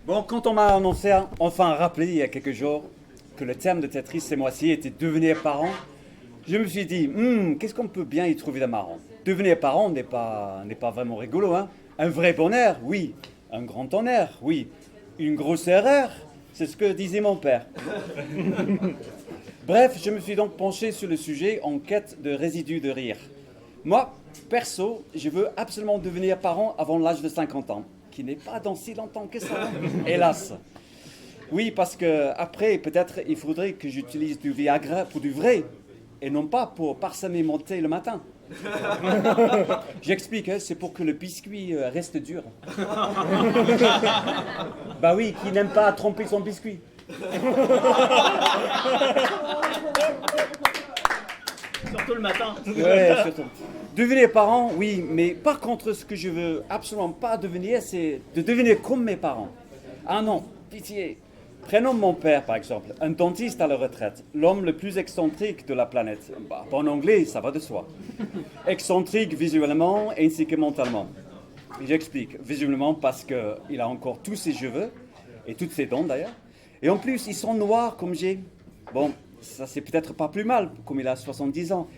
Bon, quand on m'a annoncé, enfin rappelé il y a quelques jours, que le thème de Tetris ce mois-ci était devenir parent, je me suis dit, qu'est-ce qu'on peut bien y trouver de marrant? Devenir parent n'est pas vraiment rigolo, hein? Un vrai bonheur, oui. Un grand honneur, oui. Une grosse erreur, c'est ce que disait mon père. Bref, je me suis donc penché sur le sujet en quête de résidus de rire. Moi, perso, je veux absolument devenir parent avant l'âge de 50 ans, qui n'est pas dans si longtemps que ça, hélas. Oui, parce que après, peut-être, il faudrait que j'utilise du Viagra pour du vrai, et non pas pour parsemer mon thé le matin. J'explique, hein, c'est pour que le biscuit reste dur. Bah oui, qui n'aime pas tromper son biscuit. Surtout le matin. Ouais, surtout. Devenir parent, oui, mais par contre, ce que je veux absolument pas devenir, c'est de devenir comme mes parents. Ah non, pitié. Prenons mon père, par exemple, un dentiste à la retraite, l'homme le plus excentrique de la planète. Bah, en anglais, ça va de soi. Excentrique visuellement ainsi que mentalement. J'explique. Visuellement parce qu'il a encore tous ses cheveux, et toutes ses dents d'ailleurs. Et en plus, ils sont noirs comme j'ai. Bon, ça c'est peut-être pas plus mal, comme il a 70 ans.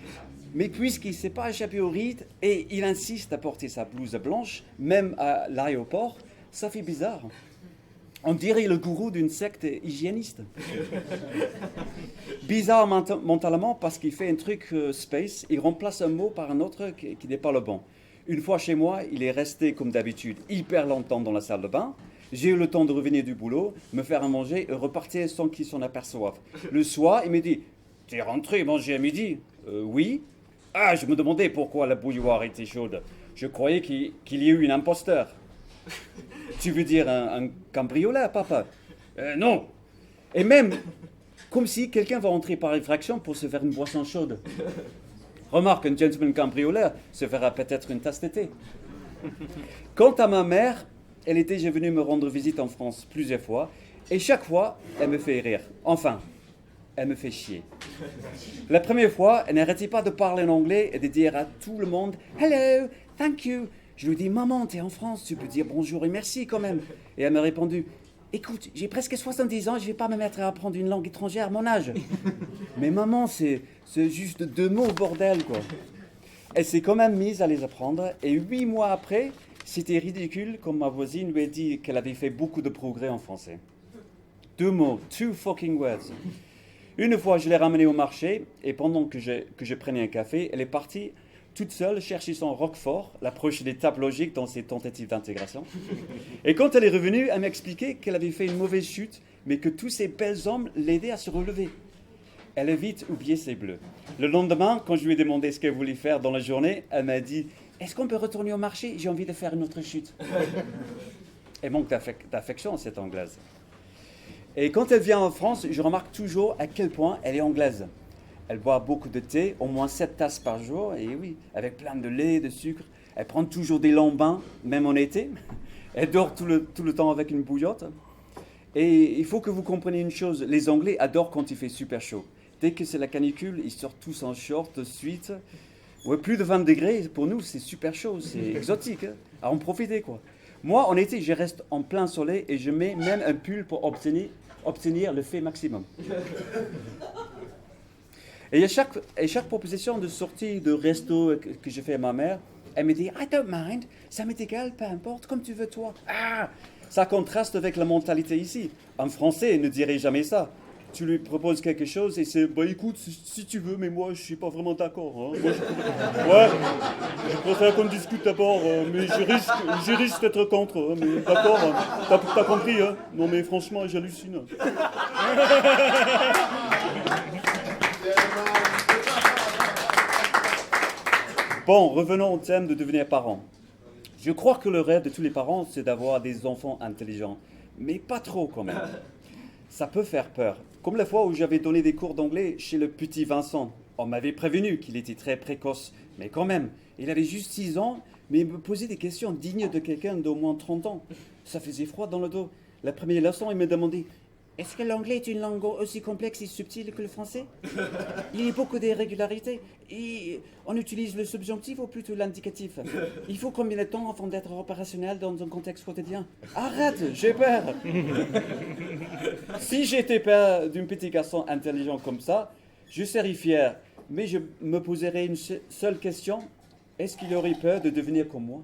Mais puisqu'il ne s'est pas échappé au ride et il insiste à porter sa blouse blanche, même à l'aéroport, ça fait bizarre. On dirait le gourou d'une secte hygiéniste. Bizarre mentalement parce qu'il fait un truc space, il remplace un mot par un autre qui n'est pas le bon. Une fois chez moi, il est resté comme d'habitude hyper longtemps dans la salle de bain. J'ai eu le temps de revenir du boulot, me faire à manger et repartir sans qu'il s'en aperçoive. Le soir, il me dit « T'es rentré manger à midi ?»« Oui. »« Ah, je me demandais pourquoi la bouilloire était chaude. Je croyais qu'il y ait eu un imposteur. » « Tu veux dire un cambrioleur, papa ?»« Non. » Et même, comme si quelqu'un va entrer par effraction pour se faire une boisson chaude. Remarque, un gentleman cambrioleur se fera peut-être une tasse de thé. Quant à ma mère, elle était déjà venue me rendre visite en France plusieurs fois, et chaque fois, elle me fait rire. Enfin, elle me fait chier. La première fois, elle n'arrêtait pas de parler en anglais et de dire à tout le monde « Hello, thank you ». Je lui dis « Maman, t'es en France, tu peux dire bonjour et merci quand même ». Et elle m'a répondu « Écoute, j'ai presque 70 ans, je ne vais pas me mettre à apprendre une langue étrangère à mon âge. » Mais maman, c'est juste 2 mots, bordel, quoi. Elle s'est quand même mise à les apprendre, et 8 mois après, c'était ridicule quand ma voisine lui a dit qu'elle avait fait beaucoup de progrès en français. 2 mots, 2 fucking words. Une fois, je l'ai ramenée au marché, et pendant que je prenais un café, elle est partie toute seule chercher son roquefort, l'approche des tables logiques dans ses tentatives d'intégration. Et quand elle est revenue, elle m'a expliqué qu'elle avait fait une mauvaise chute, mais que tous ces belles hommes l'aidaient à se relever. Elle a vite oublié ses bleus. Le lendemain, quand je lui ai demandé ce qu'elle voulait faire dans la journée, elle m'a dit « Est-ce qu'on peut retourner au marché? J'ai envie de faire une autre chute. » Elle manque d'affection, cette Anglaise. Et quand elle vient en France, je remarque toujours à quel point elle est anglaise. Elle boit beaucoup de thé, au moins 7 tasses par jour, et oui, avec plein de lait, de sucre. Elle prend toujours des longs bains, même en été. Elle dort tout le temps avec une bouillotte. Et il faut que vous compreniez une chose, les Anglais adorent quand il fait super chaud. Dès que c'est la canicule, ils sortent tous en short de suite. Ouais, plus de 20 degrés, pour nous, c'est super chaud, c'est exotique. Hein, à en profiter, quoi. Moi, en été, je reste en plein soleil et je mets même un pull pour obtenir le fait maximum. Et à chaque proposition de sortie de resto que je fais à ma mère, elle me dit « I don't mind, ça m'est égal, peu importe, comme tu veux toi. » Ah, ça contraste avec la mentalité ici. Un Français ne dirait jamais ça. Tu lui proposes quelque chose et c'est « Bah écoute, si tu veux, mais moi je suis pas vraiment d'accord. Hein. Ouais, je préfère qu'on discute d'abord, mais je risque d'être contre. Hein, mais d'accord, hein. T'as compris, hein. Non mais franchement, j'hallucine. » Bon, revenons au thème de devenir parent. Je crois que le rêve de tous les parents, c'est d'avoir des enfants intelligents. Mais pas trop quand même. Ça peut faire peur. Comme la fois où j'avais donné des cours d'anglais chez le petit Vincent. On m'avait prévenu qu'il était très précoce. Mais quand même, il avait juste 6 ans, mais il me posait des questions dignes de quelqu'un d'au moins 30 ans. Ça faisait froid dans le dos. La première leçon, il me demandait « Est-ce que l'anglais est une langue aussi complexe et subtile que le français? Il y a beaucoup d'irrégularités. Et on utilise le subjonctif ou plutôt l'indicatif. Il faut combien de temps avant d'être opérationnel dans un contexte quotidien? Arrête, j'ai peur. Si j'étais père d'un petit garçon intelligent comme ça, je serais fier. Mais je me poserais une seule question. Est-ce qu'il aurait peur de devenir comme moi?